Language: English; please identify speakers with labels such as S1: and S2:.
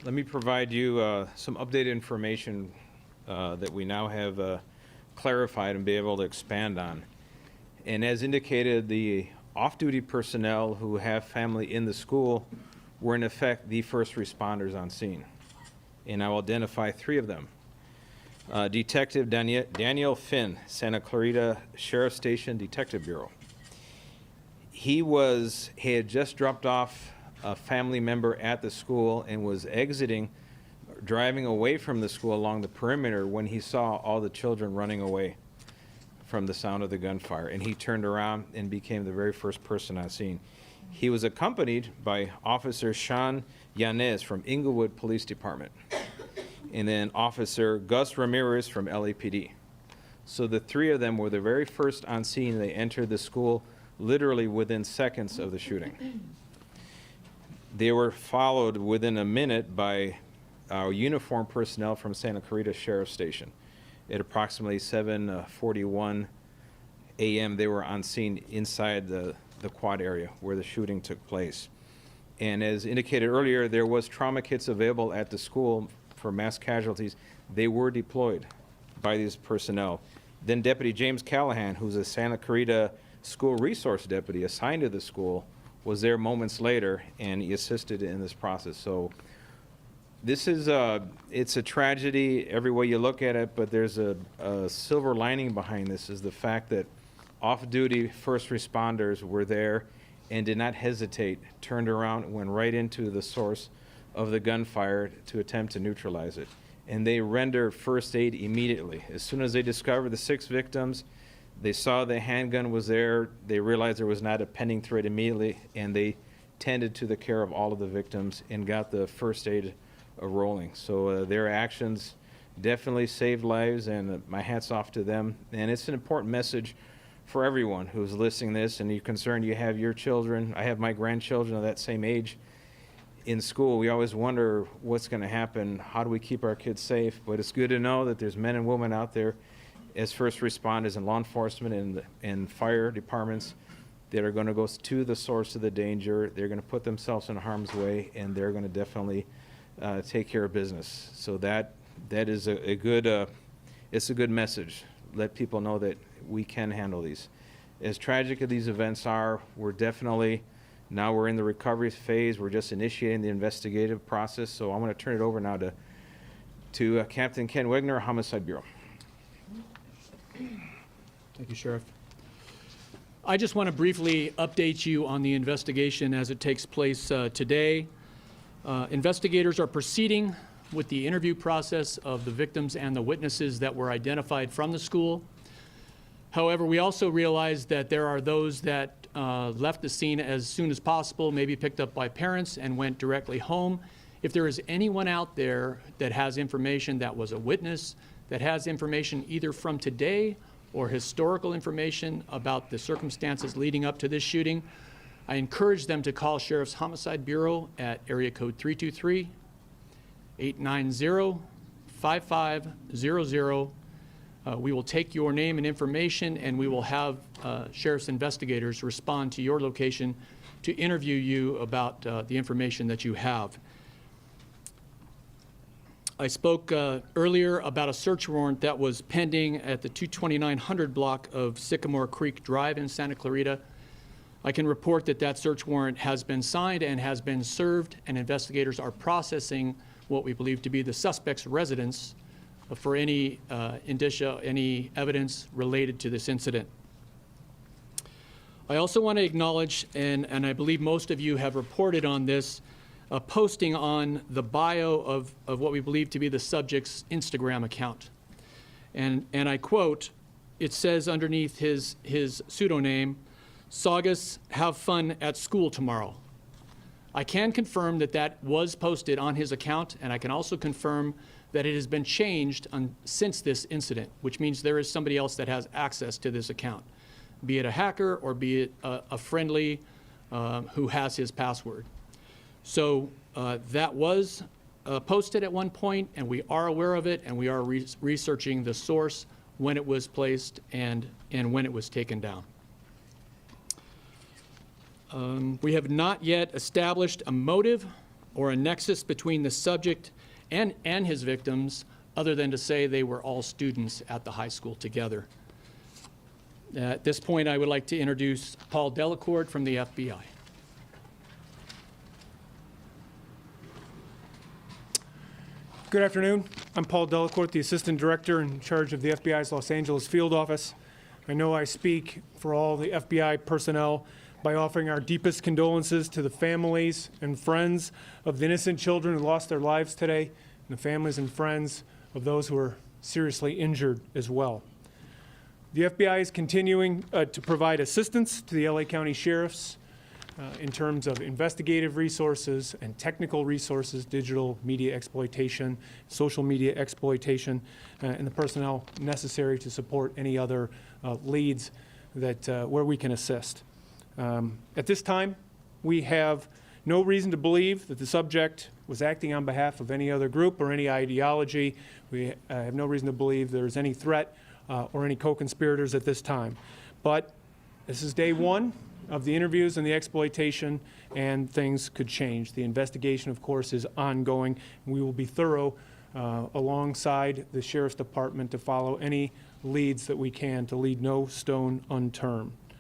S1: let me provide you some updated information that we now have clarified and be able to expand on. And as indicated, the off-duty personnel who have family in the school were in effect the first responders on scene. And I will identify 3 of them. Detective Daniel Finn, Santa Clarita Sheriff Station Detective Bureau. He had just dropped off a family member at the school and was driving away from the school along the perimeter when he saw all the children running away from the sound of the gunfire. And he turned around and became the very first person on scene. He was accompanied by Officer Sean Yanez from Inglewood Police Department, and then Officer Gus Ramirez from LAPD. So the 3 of them were the very first on scene. They entered the school literally within seconds of the shooting. They were followed within a minute by our uniformed personnel from Santa Clarita Sheriff Station. At approximately 7:41 a.m., they were on scene inside the quad area where the shooting took place. And as indicated earlier, there was trauma kits available at the school for mass casualties. They were deployed by these personnel. Then Deputy James Callahan, who's a Santa Clarita school resource deputy assigned to the school, was there moments later, and he assisted in this process. So this is it's a tragedy every way you look at it, but there's a silver lining behind this, is the fact that off-duty first responders were there and did not hesitate, turned around and went right into the source of the gunfire to attempt to neutralize it. And they rendered first aid immediately. As soon as they discovered the 6 victims, they saw the handgun was there, they realized there was not a pending threat immediately, and they tended to the care of all of the victims and got the first aid rolling. So their actions definitely saved lives, and my hat's off to them. And it's an important message for everyone who's listening to this, and you're concerned you have your children. I have my grandchildren of that same age in school. We always wonder what's going to happen. How do we keep our kids safe? But it's good to know that there's men and women out there as first responders and law enforcement and fire departments that are going to go to the source of the danger. They're going to put themselves in harm's way, and they're going to definitely take care of business. So that is a good it's a good message. Let people know that we can handle these. As tragic as these events are, we're in the recovery phase. We're just initiating the investigative process. So I'm going to turn it over now to Captain Ken Wagner, Homicide Bureau.
S2: Thank you, Sheriff. I just want to briefly update you on the investigation as it takes place today. Investigators are proceeding with the interview process of the victims and the witnesses that were identified from the school. However, we also realize that there are those that left the scene as soon as possible, maybe picked up by parents and went directly home. If there is anyone out there that has information that was a witness, that has information either from today or historical information about the circumstances leading up to this shooting, I encourage them to call Sheriff's Homicide Bureau at area code 323-890-5500. We will take your name and information, and we will have Sheriff's investigators respond to your location to interview you about the information that you have. I spoke earlier about a search warrant that was pending at the 22900 block of Sycamore Creek Drive in Santa Clarita. I can report that that search warrant has been signed and has been served, and investigators are processing what we believe to be the suspect's residence for any indicia, any evidence related to this incident. I also want to acknowledge, and I believe most of you have reported on this, a posting on the bio of what we believe to be the subject's Instagram account. And I quote, it says underneath his pseudonym, "Saugus, have fun at school tomorrow." I can confirm that that was posted on his account, and I can also confirm that it has been changed since this incident, which means there is somebody else that has access to this account, be it a hacker or be it a friendly who has his password. So that was posted at one point, and we are aware of it, and we are researching the source, when it was placed, and when it was taken down. We have not yet established a motive or a nexus between the subject and his victims, other than to say they were all students at the high school together. At this point, I would like to introduce Paul Delacorte from the FBI.
S3: Good afternoon. I'm Paul Delacorte, the Assistant Director in charge of the FBI's Los Angeles Field Office. I know I speak for all the FBI personnel by offering our deepest condolences to the families and friends of the innocent children who lost their lives today, and the families and friends of those who are seriously injured as well. The FBI is continuing to provide assistance to the LA County Sheriffs in terms of investigative resources and technical resources, digital media exploitation, social media exploitation, and the personnel necessary to support any other leads that where we can assist. At this time, we have no reason to believe that the subject was acting on behalf of any other group or any ideology. We have no reason to believe there's any threat or any co-conspirators at this time. But this is day one of the interviews and the exploitation, and things could change. The investigation, of course, is ongoing. We will be thorough alongside the Sheriff's Department to follow any leads that we can to leave no stone unturned.